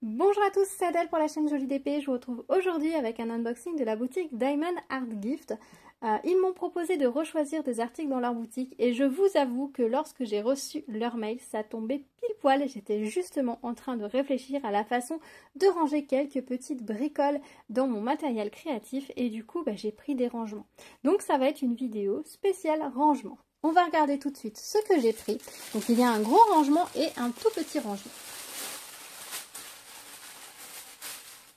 Bonjour à tous, c'est Adèle pour la chaîne Jolie d'Épée. Je vous retrouve aujourd'hui avec un unboxing de la boutique Diamond Art Gift. Ils m'ont proposé de rechoisir des articles dans leur boutique et je vous avoue que lorsque j'ai reçu leur mail, ça tombait pile poil. J'étais justement en train de réfléchir à la façon de ranger quelques petites bricoles dans mon matériel créatif et du coup j'ai pris des rangements. Donc ça va être une vidéo spéciale rangement. On va regarder tout de suite ce que j'ai pris. Donc il y a un gros rangement et un tout petit rangement.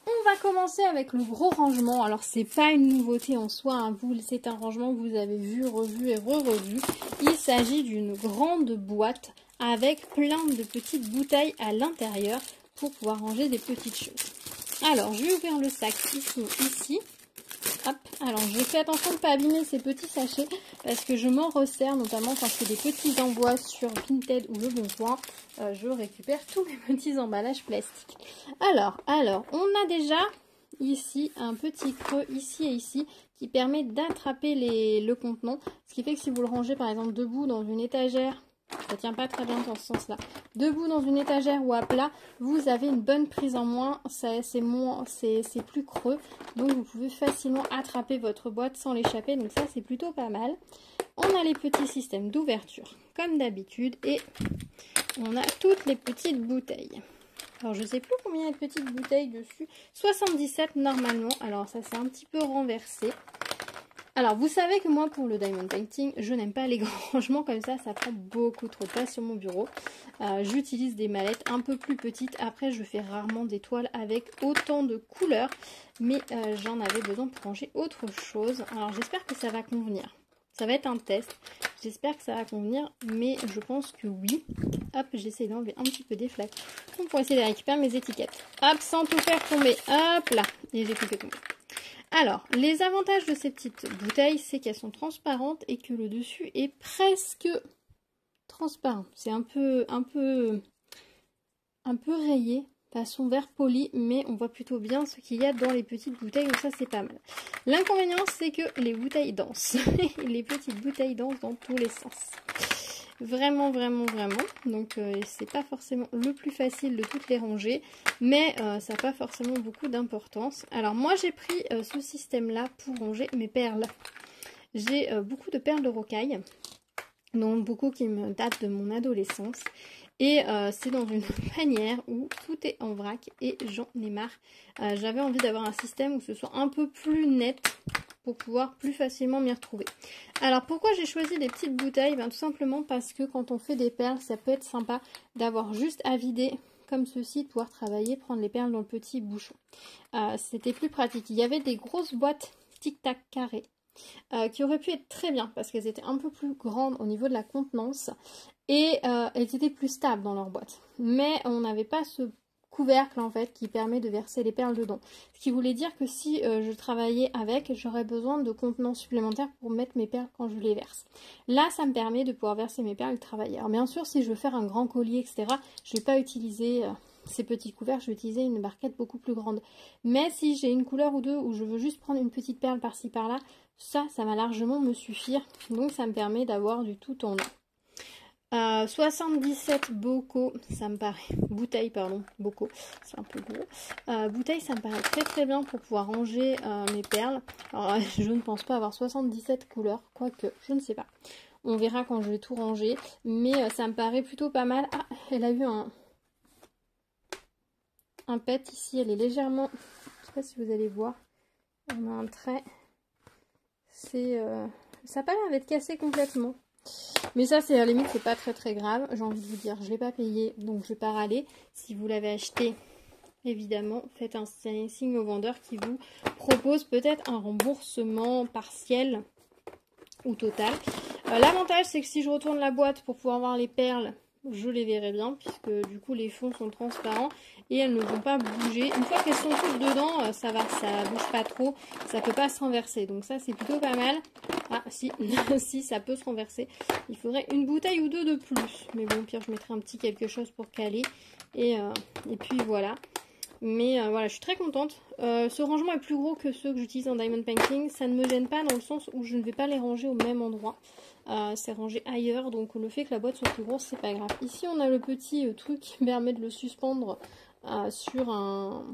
On va commencer avec le gros rangement. Alors c'est pas une nouveauté en soi, hein. C'est un rangement que vous avez vu, revu et re-revu. Il s'agit d'une grande boîte avec plein de petites bouteilles à l'intérieur pour pouvoir ranger des petites choses. Alors je vais ouvrir le sac ici. Hop. Alors je fais attention de ne pas abîmer ces petits sachets parce que je m'en resserre notamment quand je fais des petits envois sur Vinted ou Le Bon Coin. Je récupère tous mes petits emballages plastiques. Alors, on a déjà ici un petit creux ici et ici qui permet d'attraper le contenant. Ce qui fait que si vous le rangez par exemple debout dans une étagère, ça tient pas très bien dans ce sens-là. Debout dans une étagère ou à plat, vous avez une bonne prise en main, c'est plus creux. Donc vous pouvez facilement attraper votre boîte sans l'échapper. Donc ça c'est plutôt pas mal. On a les petits systèmes d'ouverture comme d'habitude et on a toutes les petites bouteilles. Alors je sais plus combien il y a de petites bouteilles dessus. 77 normalement. Alors ça c'est un petit peu renversé. Alors, vous savez que moi, pour le diamond painting, je n'aime pas les grands rangements comme ça prend beaucoup trop de place sur mon bureau. J'utilise des mallettes un peu plus petites. Après, je fais rarement des toiles avec autant de couleurs, mais j'en avais besoin pour ranger autre chose. Alors, j'espère que ça va convenir. Ça va être un test. J'espère que ça va convenir, mais je pense que oui. Hop, j'essaie d'enlever un petit peu des flaques pour essayer de récupérer mes étiquettes. Hop, sans tout faire tomber. Hop là, et j'ai tout fait tomber. Alors, les avantages de ces petites bouteilles, c'est qu'elles sont transparentes et que le dessus est presque transparent. C'est un peu rayé, façon vert poli, mais on voit plutôt bien ce qu'il y a dans les petites bouteilles, donc ça c'est pas mal. L'inconvénient, c'est que les bouteilles dansent. Les petites bouteilles dansent dans tous les sens. Vraiment. Donc c'est pas forcément le plus facile de toutes les ranger, mais ça n'a pas forcément beaucoup d'importance. Alors moi j'ai pris ce système là pour ranger mes perles. J'ai beaucoup de perles de rocaille, donc beaucoup qui me datent de mon adolescence. Et c'est dans une panière où tout est en vrac et j'en ai marre. J'avais envie d'avoir un système où ce soit un peu plus net pour pouvoir plus facilement m'y retrouver. Alors pourquoi j'ai choisi des petites bouteilles? Tout simplement parce que quand on fait des perles, ça peut être sympa d'avoir juste à vider comme ceci, de pouvoir travailler, prendre les perles dans le petit bouchon. C'était plus pratique. Il y avait des grosses boîtes tic-tac carrées qui auraient pu être très bien parce qu'elles étaient un peu plus grandes au niveau de la contenance et elles étaient plus stables dans leur boîte. Mais on n'avait pas ce couvercle en fait qui permet de verser les perles dedans. Ce qui voulait dire que si je travaillais avec, j'aurais besoin de contenants supplémentaires pour mettre mes perles quand je les verse. Là, ça me permet de pouvoir verser mes perles et travailler. Alors bien sûr, si je veux faire un grand collier, etc., je ne vais pas utiliser ces petits couvercles, je vais utiliser une barquette beaucoup plus grande. Mais si j'ai une couleur ou deux où je veux juste prendre une petite perle par-ci par-là, ça va largement me suffire. Donc ça me permet d'avoir du tout en un. 77 bocaux, ça me paraît, bouteilles pardon, bocaux, c'est un peu gros. Bouteilles, ça me paraît très bien pour pouvoir ranger mes perles. Alors je ne pense pas avoir 77 couleurs, quoique, je ne sais pas. On verra quand je vais tout ranger, mais ça me paraît plutôt pas mal. Ah, elle a eu un pet ici, elle est légèrement, je sais pas si vous allez voir, on a un trait, c'est, ça n'a pas l'air d'être cassé complètement. Mais ça, c'est à la limite, c'est pas très grave. J'ai envie de vous dire, je l'ai pas payé, donc je vais pas râler. Si vous l'avez acheté, évidemment, faites un signe au vendeur qui vous propose peut-être un remboursement partiel ou total. L'avantage, c'est que si je retourne la boîte pour pouvoir voir les perles, je les verrai bien, puisque du coup les fonds sont transparents et elles ne vont pas bouger. Une fois qu'elles sont toutes dedans, ça va, ça bouge pas trop, ça peut pas se renverser. Donc ça, c'est plutôt pas mal. Ah si, si ça peut se renverser. Il faudrait une bouteille ou deux de plus. Mais bon, au pire, je mettrai un petit quelque chose pour caler. Et puis voilà. Mais voilà, je suis très contente. Ce rangement est plus gros que ceux que j'utilise en Diamond Painting. Ça ne me gêne pas dans le sens où je ne vais pas les ranger au même endroit. C'est rangé ailleurs, donc le fait que la boîte soit plus grosse, c'est pas grave. Ici, on a le petit truc qui permet de le suspendre sur un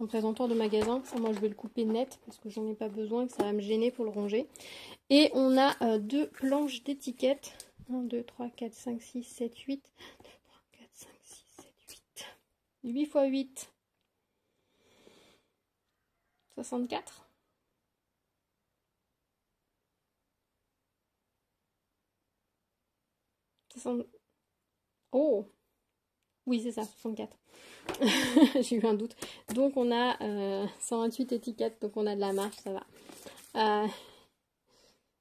présentoir de magasin. Ça, moi, je vais le couper net parce que j'en ai pas besoin et que ça va me gêner pour le ranger. Et on a 2 planches d'étiquettes. 1, 2, 3, 4, 5, 6, 7, 8. 2, 3, 4, 5, 6, 7, 8. 8 x 8. 64. Oh! Oui, c'est ça, 64. J'ai eu un doute. Donc, on a 128 étiquettes, donc on a de la marge, ça va.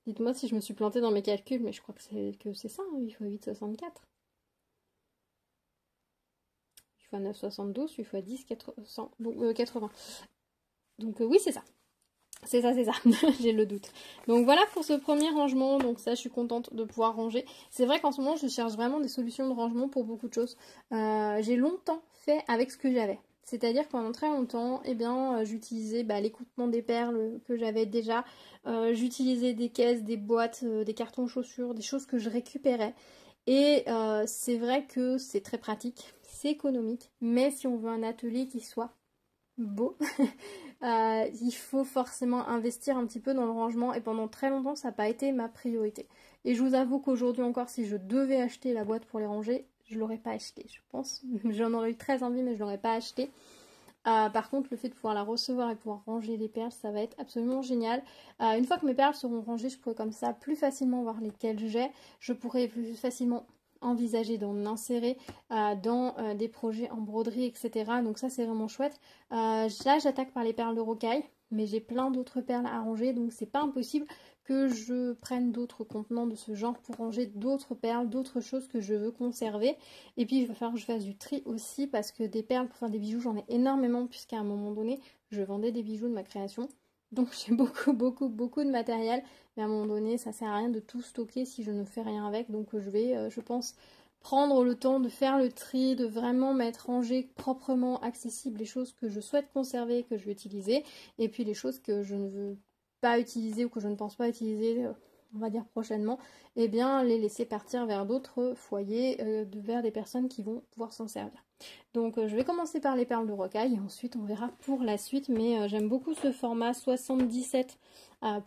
Dites-moi si je me suis plantée dans mes calculs, mais je crois que c'est ça, hein, 8 x 8, 64. 8 x 9, 72, 8 x 10, 400, donc, 80. Donc oui, c'est ça. C'est ça, j'ai le doute. Donc voilà pour ce premier rangement, donc ça je suis contente de pouvoir ranger. C'est vrai qu'en ce moment je cherche vraiment des solutions de rangement pour beaucoup de choses. J'ai longtemps fait avec ce que j'avais. C'est-à-dire que pendant très longtemps, eh bien, j'utilisais l'écoutement des perles que j'avais déjà. J'utilisais des caisses, des boîtes, des cartons chaussures, des choses que je récupérais. Et c'est vrai que c'est très pratique, c'est économique. Mais si on veut un atelier qui soit beau, il faut forcément investir un petit peu dans le rangement. Et pendant très longtemps, ça n'a pas été ma priorité. Et je vous avoue qu'aujourd'hui encore, si je devais acheter la boîte pour les ranger, je l'aurais pas acheté, je pense. J'en aurais eu très envie, mais je l'aurais pas acheté. Par contre, le fait de pouvoir la recevoir et pouvoir ranger les perles, ça va être absolument génial. Une fois que mes perles seront rangées, je pourrai comme ça plus facilement voir lesquelles j'ai. Je pourrai plus facilement envisager d'en insérer dans des projets en broderie, etc. Donc ça, c'est vraiment chouette. Là, j'attaque par les perles de rocaille, mais j'ai plein d'autres perles à ranger, donc c'est pas impossible que je prenne d'autres contenants de ce genre pour ranger d'autres perles, d'autres choses que je veux conserver. Et puis il va falloir que je fasse du tri aussi parce que des perles pour faire des bijoux, j'en ai énormément puisqu'à un moment donné, je vendais des bijoux de ma création. Donc j'ai beaucoup de matériel, mais à un moment donné, ça sert à rien de tout stocker si je ne fais rien avec. Donc je vais, je pense, prendre le temps de faire le tri, de vraiment mettre rangé, proprement accessible les choses que je souhaite conserver, que je vais utiliser, et puis les choses que je ne veux pas utiliser ou que je ne pense pas utiliser, on va dire prochainement, et bien les laisser partir vers d'autres foyers, vers des personnes qui vont pouvoir s'en servir. Donc je vais commencer par les perles de rocaille et ensuite on verra pour la suite, mais j'aime beaucoup ce format 77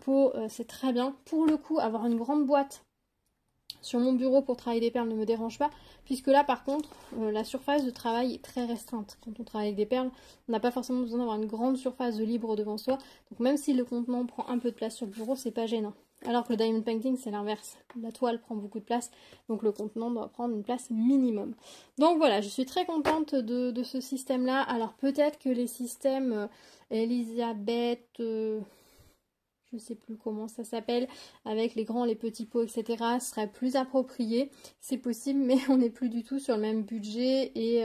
peau, c'est très bien. Pour le coup, avoir une grande boîte sur mon bureau pour travailler des perles ne me dérange pas, puisque là par contre la surface de travail est très restreinte. Quand on travaille avec des perles, on n'a pas forcément besoin d'avoir une grande surface de libre devant soi, donc même si le contenant prend un peu de place sur le bureau, c'est pas gênant. Alors que le diamond painting c'est l'inverse, la toile prend beaucoup de place, donc le contenant doit prendre une place minimum. Donc voilà, je suis très contente de ce système là. Alors peut-être que les systèmes Elisabeth... je sais plus comment ça s'appelle, avec les grands, les petits pots, etc. serait plus approprié. C'est possible, mais on n'est plus du tout sur le même budget et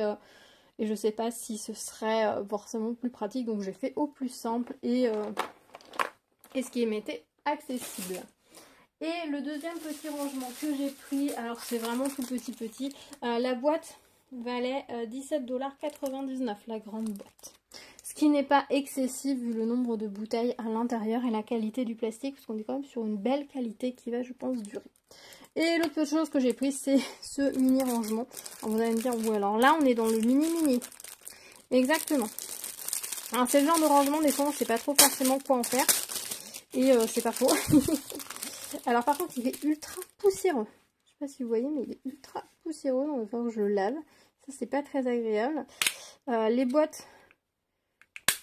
je sais pas si ce serait forcément plus pratique. Donc j'ai fait au plus simple et ce qui m'était accessible. Et le deuxième petit rangement que j'ai pris, alors c'est vraiment tout petit, la boîte valait 17,99 $, la grande boîte. Ce qui n'est pas excessif vu le nombre de bouteilles à l'intérieur et la qualité du plastique, parce qu'on est quand même sur une belle qualité qui va, je pense, durer. Et l'autre petite chose que j'ai pris, c'est ce mini rangement. Alors vous allez me dire, oui, alors là, on est dans le mini. Exactement. Alors c'est le genre de rangement, des fois, on ne sait pas trop forcément quoi en faire. Et c'est pas faux. Alors par contre, il est ultra poussiéreux. Je sais pas si vous voyez, mais il est ultra poussiéreux, donc il va falloir que je le lave. Ça, c'est pas très agréable. Les boîtes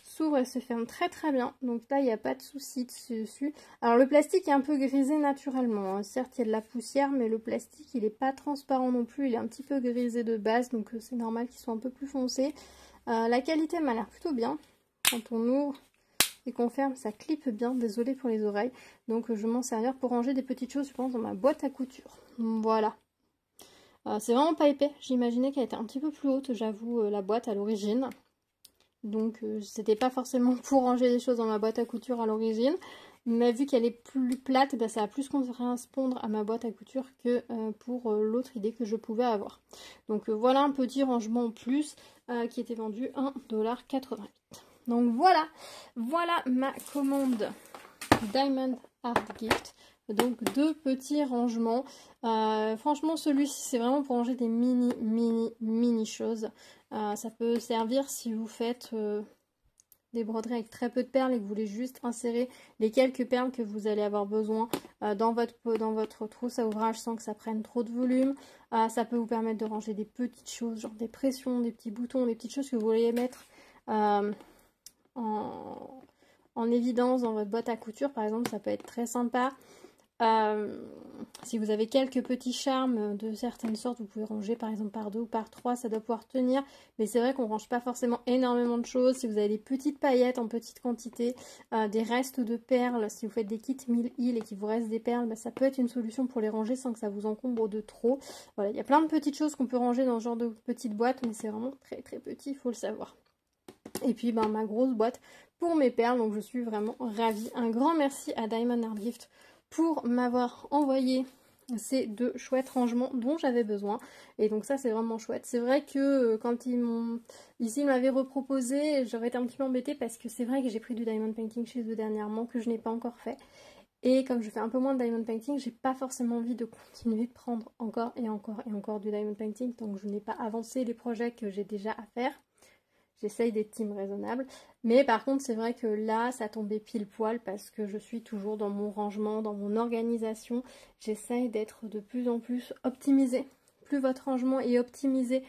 s'ouvre et se ferme très bien, donc là il n'y a pas de souci dessus. Alors le plastique est un peu grisé naturellement, hein. Certes il y a de la poussière, mais le plastique il n'est pas transparent non plus, il est un petit peu grisé de base, donc c'est normal qu'il soit un peu plus foncé. La qualité m'a l'air plutôt bien, quand on ouvre et qu'on ferme ça clippe bien, désolée pour les oreilles, donc je vais m'en servir pour ranger des petites choses je pense dans ma boîte à couture. Voilà. C'est vraiment pas épais, j'imaginais qu'elle était un petit peu plus haute, j'avoue, la boîte à l'origine. Donc c'était pas forcément pour ranger des choses dans ma boîte à couture à l'origine. Mais vu qu'elle est plus plate, bah, ça va plus correspondre à ma boîte à couture que pour l'autre idée que je pouvais avoir. Donc voilà un petit rangement en plus qui était vendu 1,88 $. Donc voilà ma commande Diamond Art Gift. Donc 2 petits rangements. Franchement, celui-ci, c'est vraiment pour ranger des mini choses. Ça peut servir si vous faites des broderies avec très peu de perles et que vous voulez juste insérer les quelques perles que vous allez avoir besoin dans votre trousse à ouvrage sans que ça prenne trop de volume. Ça peut vous permettre de ranger des petites choses, genre des pressions, des petits boutons, des petites choses que vous voulez mettre en évidence dans votre boîte à couture, par exemple. Ça peut être très sympa. Si vous avez quelques petits charmes de certaines sortes, vous pouvez ranger par exemple par 2 ou par 3, ça doit pouvoir tenir, mais c'est vrai qu'on range pas forcément énormément de choses. Si vous avez des petites paillettes en petite quantité, des restes de perles, si vous faites des kits 1000 îles et qu'il vous reste des perles, bah, ça peut être une solution pour les ranger sans que ça vous encombre de trop. Voilà, il y a plein de petites choses qu'on peut ranger dans ce genre de petite boîte, mais c'est vraiment très très petit, il faut le savoir. Et puis ben, ma grosse boîte pour mes perles, donc je suis vraiment ravie. Un grand merci à Diamond Art Gift pour m'avoir envoyé ces 2 chouettes rangements dont j'avais besoin. Et donc ça c'est vraiment chouette. C'est vrai que quand ils m'avaient reproposé, j'aurais été un petit peu embêtée parce que c'est vrai que j'ai pris du diamond painting chez eux dernièrement que je n'ai pas encore fait. Et comme je fais un peu moins de diamond painting, j'ai pas forcément envie de continuer de prendre encore et encore et encore du diamond painting tant que je n'ai pas avancé les projets que j'ai déjà à faire. J'essaye d'être team raisonnable. Mais par contre, c'est vrai que là, ça tombait pile poil parce que je suis toujours dans mon rangement, dans mon organisation. J'essaye d'être de plus en plus optimisée. Plus votre rangement est optimisé,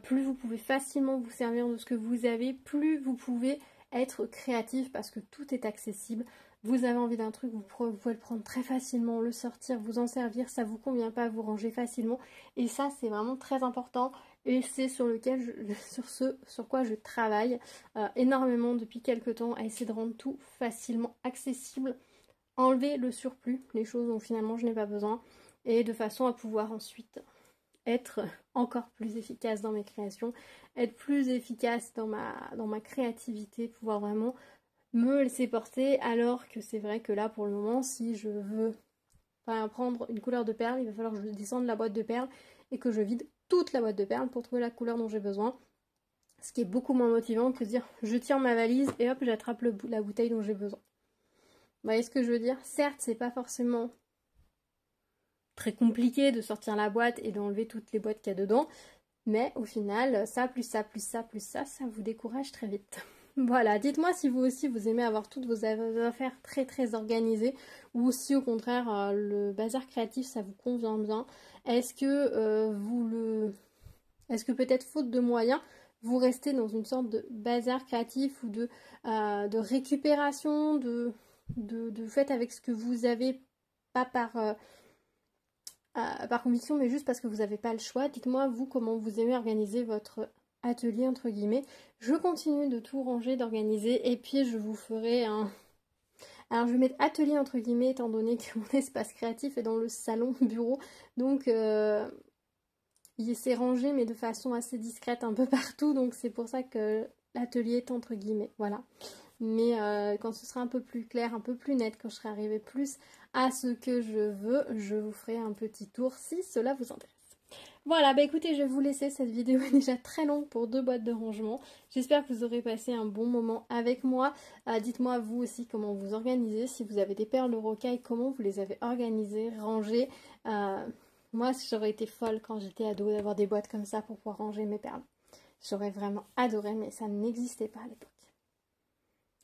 plus vous pouvez facilement vous servir de ce que vous avez, plus vous pouvez être créatif parce que tout est accessible. Vous avez envie d'un truc, vous pouvez le prendre très facilement, le sortir, vous en servir, ça vous convient pas, vous ranger facilement. Et ça, c'est vraiment très important. Et c'est sur quoi je travaille énormément depuis quelques temps, à essayer de rendre tout facilement accessible, enlever le surplus, les choses dont finalement je n'ai pas besoin, et de façon à pouvoir ensuite être encore plus efficace dans mes créations, être plus efficace dans ma créativité, pouvoir vraiment me laisser porter, alors que c'est vrai que là pour le moment, si je veux prendre une couleur de perle, il va falloir que je descende la boîte de perles et que je vide toute la boîte de perles pour trouver la couleur dont j'ai besoin. Ce qui est beaucoup moins motivant que de dire je tire ma valise et hop j'attrape la bouteille dont j'ai besoin. Vous voyez ce que je veux dire? Certes, c'est pas forcément très compliqué de sortir la boîte et d'enlever toutes les boîtes qu'il y a dedans, mais au final, ça plus ça plus ça plus ça vous décourage très vite. Voilà, dites-moi si vous aussi vous aimez avoir toutes vos affaires très très organisées ou si au contraire le bazar créatif ça vous convient bien. Est-ce que est-ce que peut-être faute de moyens, vous restez dans une sorte de bazar créatif ou de récupération, de fait avec ce que vous avez, pas par conviction mais juste parce que vous n'avez pas le choix. Dites-moi vous comment vous aimez organiser votre atelier entre guillemets. Je continue de tout ranger, d'organiser et puis je vous ferai un... Alors je vais mettre atelier entre guillemets étant donné que mon espace créatif est dans le salon bureau, donc il s'est rangé mais de façon assez discrète un peu partout, donc c'est pour ça que l'atelier est entre guillemets, voilà. Mais quand ce sera un peu plus clair, un peu plus net, quand je serai arrivée plus à ce que je veux, je vous ferai un petit tour si cela vous intéresse. Voilà, bah écoutez, je vais vous laisser, cette vidéo est déjà très longue pour 2 boîtes de rangement. J'espère que vous aurez passé un bon moment avec moi. Dites-moi vous aussi comment vous organisez, si vous avez des perles de rocaille, comment vous les avez organisées, rangées. Moi, j'aurais été folle quand j'étais ado d'avoir des boîtes comme ça pour pouvoir ranger mes perles. J'aurais vraiment adoré, mais ça n'existait pas à l'époque.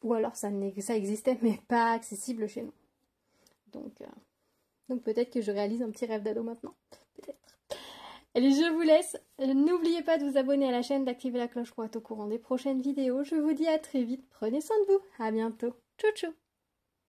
Ou alors ça existait, mais pas accessible chez nous. Donc peut-être que je réalise un petit rêve d'ado maintenant. Peut-être. Allez, je vous laisse. N'oubliez pas de vous abonner à la chaîne, d'activer la cloche pour être au courant des prochaines vidéos. Je vous dis à très vite. Prenez soin de vous. À bientôt. Tchou tchou.